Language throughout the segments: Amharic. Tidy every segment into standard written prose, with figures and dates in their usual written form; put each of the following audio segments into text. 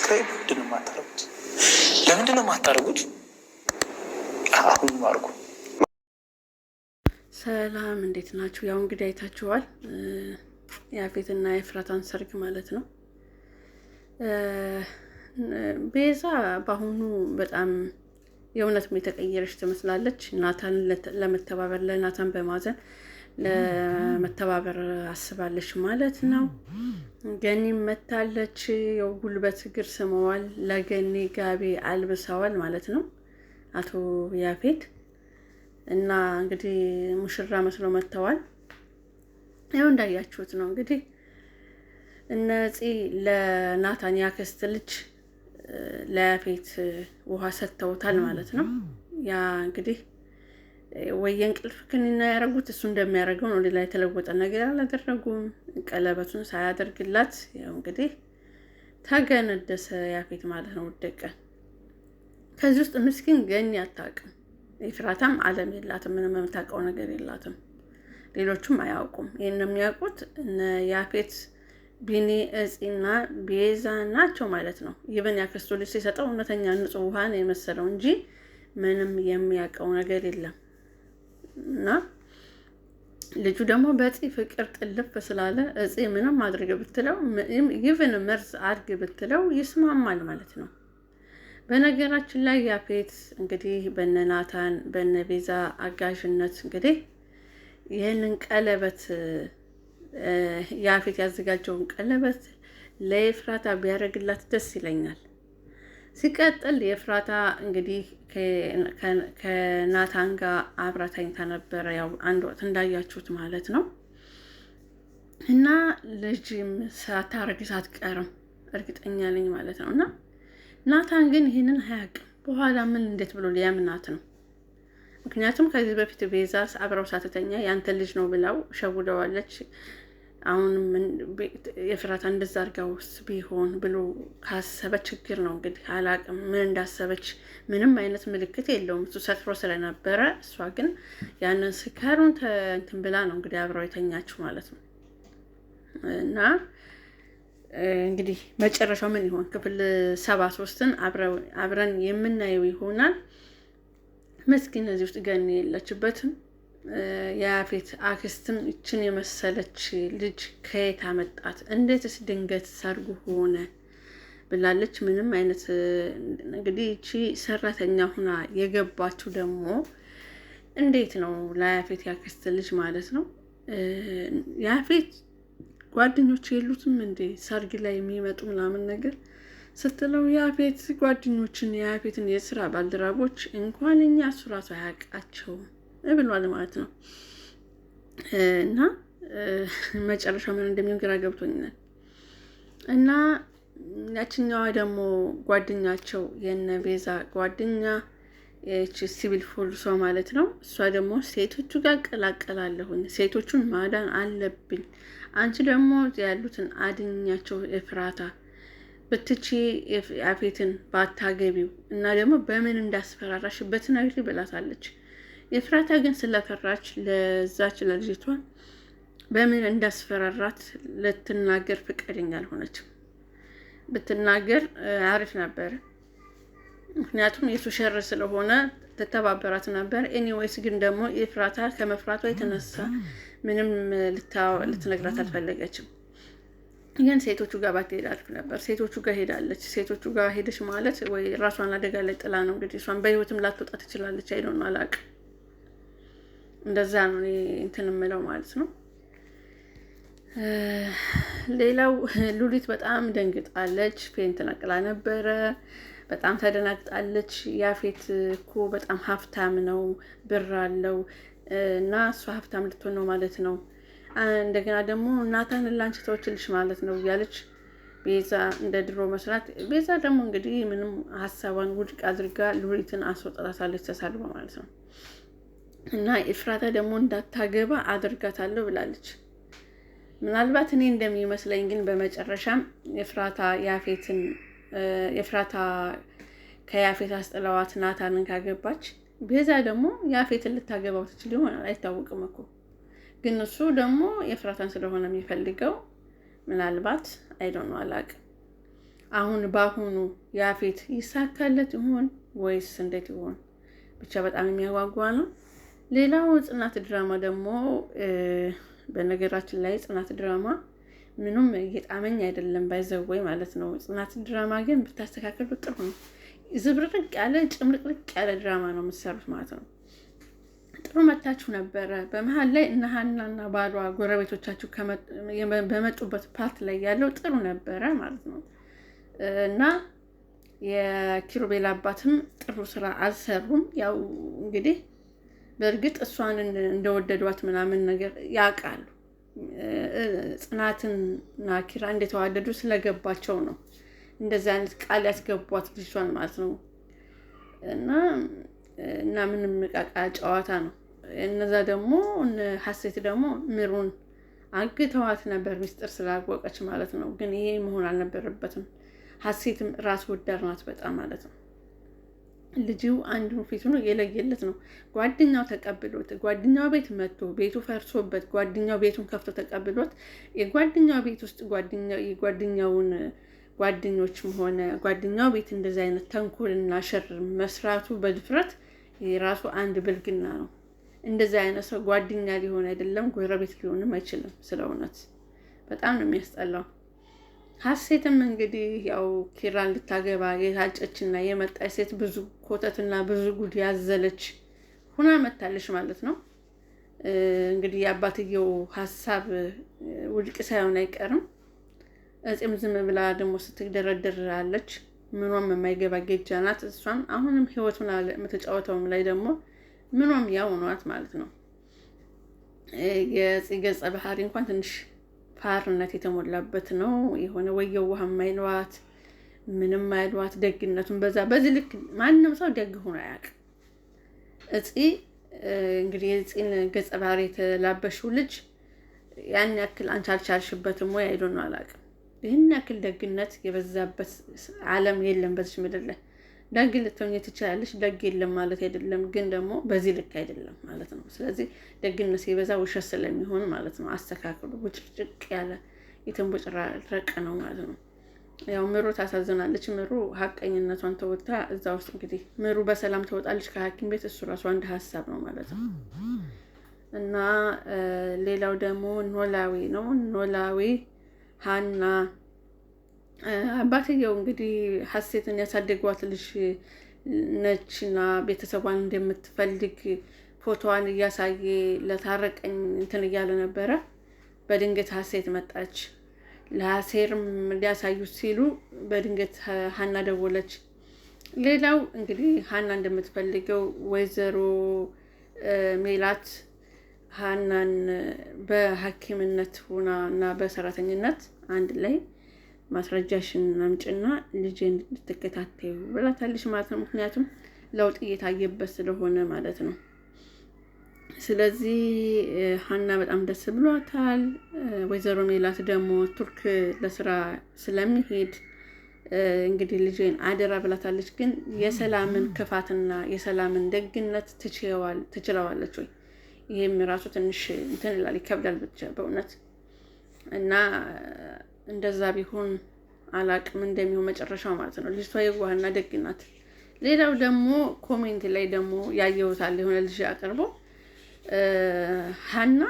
ሰብስክራይብ ምንድን ነው የማታደርጉት? ለምንድን ነው የማታደርጉት? አሁን አድርጉ። ሰላም እንዴት ናችሁ? ያው እንግዲህ አይታችኋል የአፌትና የኤፍራታን ሰርግ ማለት ነው። ቤዛ በአሁኑ በጣም የእውነትም የተቀየረች ትመስላለች። ናታን ለመተባበር ለናታን በማዘን ለመተባበር አስባለች ማለት ነው። ገኒም መታለች። ያው ጉልበት እግር ስመዋል፣ ለገኒ ጋቢ አልብሰዋል ማለት ነው አቶ ያፌት እና እንግዲህ ሙሽራ መስለው መጥተዋል። ያው እንዳያችሁት ነው እንግዲህ እነዚህ ለናታን ያክስት ልጅ ለያፌት ውሃ ሰጥተውታል ማለት ነው። ያ እንግዲህ ወይ የእንቅልፍ ክኒና ያደረጉት እሱ እንደሚያደርገው ነው። ሌላ የተለወጠ ነገር አላደረጉም። ቀለበቱን ሳያደርግላት ያው እንግዲህ ተገነደሰ ያፌት ማለት ነው። ወደቀ። ከዚህ ውስጥ ምስኪን ገኒ አታውቅም። ኤፍራታም ዓለም የላትም፣ ምንም የምታውቀው ነገር የላትም። ሌሎቹም አያውቁም። ይህን የሚያውቁት ያፌት ቢኒ፣ እፂና ቤዛ ናቸው ማለት ነው። ይብን ያክስቱ ልጅ ሲሰጠው እውነተኛ ንጹህ ውሃ ነው የመሰለው እንጂ ምንም የሚያውቀው ነገር የለም። እና ልጁ ደግሞ በፂ ፍቅር ጥልፍ ስላለ እፂ ምንም አድርግ ብትለው ይብን መርዝ አድርግ ብትለው ይስማማል ማለት ነው። በነገራችን ላይ ያፌት እንግዲህ በነ ናታን በነ ቤዛ አጋዥነት እንግዲህ ይህንን ቀለበት ያፌት ያዘጋጀውን ቀለበት ለኤፍራታ ቢያደርግላት ደስ ይለኛል። ሲቀጥል የኤፍራታ እንግዲህ ከናታን ጋር አብራ ተኝታ ነበረ፣ ያው አንድ ወቅት እንዳያችሁት ማለት ነው። እና ልጅም ሳታረግ ሳትቀርም እርግጠኛ ነኝ ማለት ነው። እና ናታን ግን ይህንን አያውቅም። በኋላ ምን እንዴት ብሎ ሊያምናት ነው? ምክንያቱም ከዚህ በፊት ቤዛ አብረው ሳትተኛ ያንተ ልጅ ነው ብለው ሸውደዋለች። አሁንም የፍራታ እንደዛ አድርጋውስ ቢሆን ብሎ ካሰበ ችግር ነው እንግዲህ። አላቅም ምን እንዳሰበች፣ ምንም አይነት ምልክት የለውም። እሱ ሰክሮ ስለነበረ እሷ ግን ያንን ስካሩን እንትን ብላ ነው እንግዲህ አብረው የተኛችው ማለት ነው። እና እንግዲህ መጨረሻው ምን ይሆን? ክፍል 73ን አብረን የምናየው ይሆናል። መስኪን እዚህ ውስጥ ገኒ የለችበትም። የያፌት አክስትም ይችን የመሰለች ልጅ ከየት አመጣት? እንዴትስ ድንገት ሰርጉ ሆነ ብላለች። ምንም አይነት እንግዲህ ይቺ ሰራተኛ ሁና የገባችው ደግሞ እንዴት ነው ለያፌት ያክስት ልጅ ማለት ነው። ያፌት ጓደኞች የሉትም እንዴ ሰርግ ላይ የሚመጡ ምናምን ነገር ስትለው ያፌት ጓደኞችን የያፌትን የስራ ባልደረቦች እንኳን እኛ እሱ ራሱ አያውቃቸውም ብሏል ማለት ነው። እና መጨረሻው ምን እንደሚሆን ግራ ገብቶኛል። እና ያችኛዋ ደግሞ ጓደኛቸው የነ ቤዛ ጓደኛ ሲቪል ፎርሷ ማለት ነው። እሷ ደግሞ ሴቶቹ ጋር ቀላቀላለሁኝ፣ ሴቶቹን ማዳን አለብኝ፣ አንቺ ደግሞ ያሉትን አድኛቸው ኤፍራታ ብትቺ ያፌትን ባታገቢው እና ደግሞ በምን እንዳስፈራራሽ በትነግሪ ብላታለች። ኤፍራታ ግን ስለፈራች ለዛች ለልጅቷ በምን እንዳስፈራራት ልትናገር ፍቃደኛ አልሆነችም። ብትናገር አሪፍ ነበር፣ ምክንያቱም የሱ ሸር ስለሆነ ተተባበራት ነበር። ኤኒዌይስ ግን ደግሞ ኤፍራታ ከመፍራቷ የተነሳ ምንም ልትነግራት አልፈለገችም። ግን ሴቶቹ ጋር ባትሄድ አሪፍ ነበር። ሴቶቹ ጋር ሄዳለች። ሴቶቹ ጋር ሄደች ማለት ወይ ራሷን አደጋ ላይ ጥላ ነው እንግዲህ። እሷን በህይወትም ላትወጣ ትችላለች። አይዶን አላውቅም። እንደዛ ነው እንትን የምለው ማለት ነው። ሌላው ሉሊት በጣም ደንግጣለች። ፌንት ነቅላ ነበረ። በጣም ተደናግጣለች። ያፌት እኮ በጣም ሀብታም ነው፣ ብር አለው እና እሷ ሀብታም ልትሆን ነው ማለት ነው። እንደገና ደግሞ ናታን ላንቺ ተወችልሽ ማለት ነው እያለች ቤዛ እንደ ድሮ መስራት። ቤዛ ደግሞ እንግዲህ ምንም ሀሳቧን ውድቅ አድርጋ ሉሊትን አስወጣታለች፣ ተሳልባ ማለት ነው። እና ኤፍራታ ደግሞ እንዳታገባ አድርጋታለሁ ብላለች። ምናልባት እኔ እንደሚመስለኝ ግን በመጨረሻም ኤፍራታ ከያፌት አስጥለዋት ናታንን ካገባች ቤዛ ደግሞ ያፌትን ልታገባው ትችል ይሆናል፣ አይታወቅም እኮ። ግን እሱ ደግሞ ኤፍራታን ስለሆነ የሚፈልገው ምናልባት አይዶን አላውቅም። አሁን በአሁኑ ያፌት ይሳካለት ይሆን ወይስ እንዴት ይሆን? ብቻ በጣም የሚያጓጓ ነው። ሌላው ጽናት ድራማ ደግሞ በነገራችን ላይ ጽናት ድራማ ምንም እየጣመኝ አይደለም ባይዘወይ ማለት ነው። ጽናት ድራማ ግን ብታስተካከሉ ጥሩ ነው። ዝብርቅርቅ ያለ ጭምልቅልቅ ያለ ድራማ ነው የምትሰሩት ማለት ነው። ጥሩ መታችሁ ነበረ። በመሀል ላይ እነ ሀናና ባሏ ጎረቤቶቻችሁ በመጡበት ፓርት ላይ ያለው ጥሩ ነበረ ማለት ነው። እና የኪሩቤል አባትም ጥሩ ስራ አልሰሩም። ያው እንግዲህ በእርግጥ እሷን እንደወደዷት ምናምን ነገር ያውቃሉ። ጽናትና ኪራ እንደተዋደዱ ስለገባቸው ነው እንደዚህ አይነት ቃል ያስገቧት ልጅቷን ማለት ነው። እና ምንም ቃቃ ጨዋታ ነው። እነዛ ደግሞ ሀሴት ደግሞ ምሩን አግተዋት ነበር ሚስጥር ስላወቀች ማለት ነው። ግን ይሄ መሆን አልነበረበትም። ሀሴትም ራስ ወዳድ ናት በጣም ማለት ነው። ልጅው አንዱ ፊቱ ነው የለየለት ነው። ጓደኛው ተቀብሎት ጓደኛው ቤት መጥቶ ቤቱ ፈርሶበት ጓደኛው ቤቱን ከፍቶ ተቀብሎት የጓደኛው ቤት ውስጥ የጓደኛውን ጓደኞችም ሆነ ጓደኛው ቤት እንደዚህ አይነት ተንኮልና ሸር መስራቱ በድፍረት የራሱ አንድ ብልግና ነው። እንደዚህ አይነት ሰው ጓደኛ ሊሆን አይደለም ጎረቤት ሊሆንም አይችልም። ስለ እውነት በጣም ነው የሚያስጠላው። ሀሴትም እንግዲህ ያው ኪራን ልታገባ የታጨችና የመጣች ሴት ብዙ ኮተትና ብዙ ጉድ ያዘለች ሁና መታለች ማለት ነው። እንግዲህ የአባትየው ሀሳብ ውድቅ ሳይሆን አይቀርም። እጽም ዝም ብላ ደግሞ ስትደረደር አለች። ምኗም የማይገባ ጌጃ ናት። እሷም አሁንም ህይወቱን የምትጫወተውም ላይ ደግሞ ምኗም ያው ናት ማለት ነው። የጽ ገጸ ባህሪ እንኳን ትንሽ ፋርነት የተሞላበት ነው። የሆነ ወየው ውሃ ማይሏት ምንም ማይሏት ደግነቱን በዚህ ልክ ማንም ሰው ደግ ሆኖ አያውቅም። እጽ እንግዲህ የጽን ገጸ ባህሪ የተላበሽው ልጅ ያን ያክል አንቺ አልቻልሽበትም ወይ አይዶን ነው አላውቅም። ይህን ያክል ደግነት የበዛበት ዓለም የለም በዚህ ምድር ላይ። ደግ ልትሆኚ ትችላለሽ፣ ደግ የለም ማለት አይደለም፣ ግን ደግሞ በዚህ ልክ አይደለም ማለት ነው። ስለዚህ ደግነት ሲበዛ ውሸት ስለሚሆን ማለት ነው። አስተካክሉ። ውጭጭቅ ያለ የተንቦጭራረቀ ነው ማለት ነው። ያው ምሩ ታሳዝናለች። ምሩ ሀቀኝነቷን ተወጣ እዛ ውስጥ እንግዲህ ምሩ በሰላም ተወጣለች ከሐኪም ቤት። እሱ ራሱ አንድ ሀሳብ ነው ማለት ነው። እና ሌላው ደግሞ ኖላዊ ነው። ኖላዊ ሀና አባትየው እንግዲህ ሀሴትን ያሳደጓት ልጅ ነችና ቤተሰቧን እንደምትፈልግ ፎቶዋን እያሳየ ለታረቀኝ እንትን እያለ ነበረ። በድንገት ሀሴት መጣች። ለሀሴርም ሊያሳዩት ሲሉ በድንገት ሀና ደወለች። ሌላው እንግዲህ ሀና እንደምትፈልገው ወይዘሮ ሜላት ሀናን በሐኪምነት ሆና እና በሰራተኝነት አንድ ላይ ማስረጃሽን አምጪና ልጄን እንድትከታተዩ ብላታለች ማለት ነው። ምክንያቱም ለውጥ እየታየበት ስለሆነ ማለት ነው። ስለዚህ ሀና በጣም ደስ ብሏታል። ወይዘሮ ሜላት ደግሞ ቱርክ ለስራ ስለሚሄድ እንግዲህ ልጄን አደራ ብላታለች። ግን የሰላምን ክፋትና የሰላምን ደግነት ትችለዋለች ወይ? ይሄም ራሱ ትንሽ እንትን ይላል፣ ይከብዳል ብቻ በእውነት እና እንደዛ ቢሆን አላቅም እንደሚሆን መጨረሻው ማለት ነው። ልጅቷ የዋህና ደግ ናት። ሌላው ደግሞ ኮሜንት ላይ ደግሞ ያየሁታል የሆነ ልጅ አቅርቦ ሀና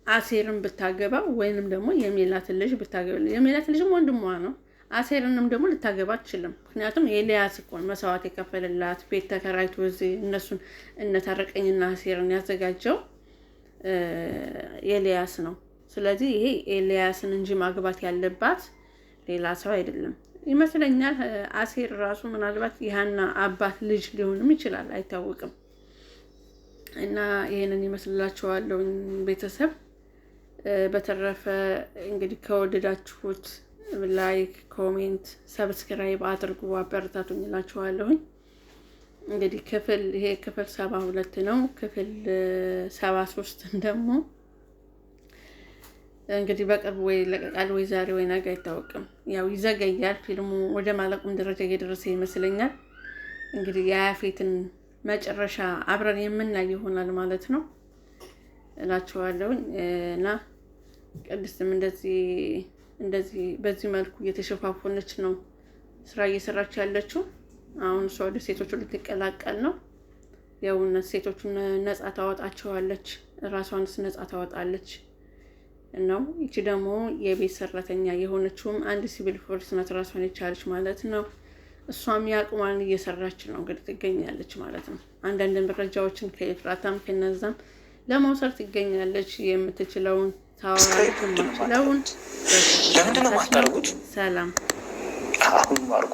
አሴርን ብታገባ ወይንም ደግሞ የሜላትን ልጅ ብታገባ፣ የሜላትን ልጅም ወንድሟ ነው። አሴርንም ደግሞ ልታገባ አትችልም። ምክንያቱም ኤልያስ እኮ መስዋዕት የከፈለላት ቤት ተከራይቶ እዚህ እነሱን እነታረቀኝና አሴርን ያዘጋጀው ኤልያስ ነው። ስለዚህ ይሄ ኤልያስን እንጂ ማግባት ያለባት ሌላ ሰው አይደለም ይመስለኛል። አሴር ራሱ ምናልባት የሀና አባት ልጅ ሊሆንም ይችላል፣ አይታወቅም። እና ይሄንን ይመስላችኋለሁ ቤተሰብ። በተረፈ እንግዲህ ከወደዳችሁት ላይክ፣ ኮሜንት፣ ሰብስክራይብ አድርጉ፣ አበረታቱኝ እላችኋለሁኝ። እንግዲህ ይሄ ክፍል 72 ነው። ክፍል 73 ደግሞ እንግዲህ በቅርቡ ወይ ለቀቃል ወይ ዛሬ ወይ ነገ አይታወቅም። ያው ይዘገያል። ፊልሙ ወደ ማለቁም ደረጃ እየደረሰ ይመስለኛል። እንግዲህ የያፌትን መጨረሻ አብረን የምናይ ይሆናል ማለት ነው እላችኋለሁ። እና ቅድስትም እንደዚህ በዚህ መልኩ እየተሸፋፎነች ነው ስራ እየሰራች ያለችው። አሁን እሷ ወደ ሴቶቹ ልትቀላቀል ነው። ያው ሴቶቹን ነጻ ታወጣቸዋለች፣ ራሷንስ ነጻ ታወጣለች ነው። ይቺ ደግሞ የቤት ሰራተኛ የሆነችውም አንድ ሲቪል ፖሊስ ናት፣ ራሷን የቻለች ማለት ነው። እሷም ያቅሟን እየሰራች ነው እንግዲህ ትገኛለች ማለት ነው። አንዳንድ መረጃዎችን ከኤፍራታም ከነዛም ለመውሰድ ትገኛለች። የምትችለውን ታወራለች፣ የማትችለውን ለምንድን ነው የማታደርጉት? ሰላም አሁን አድርጉ።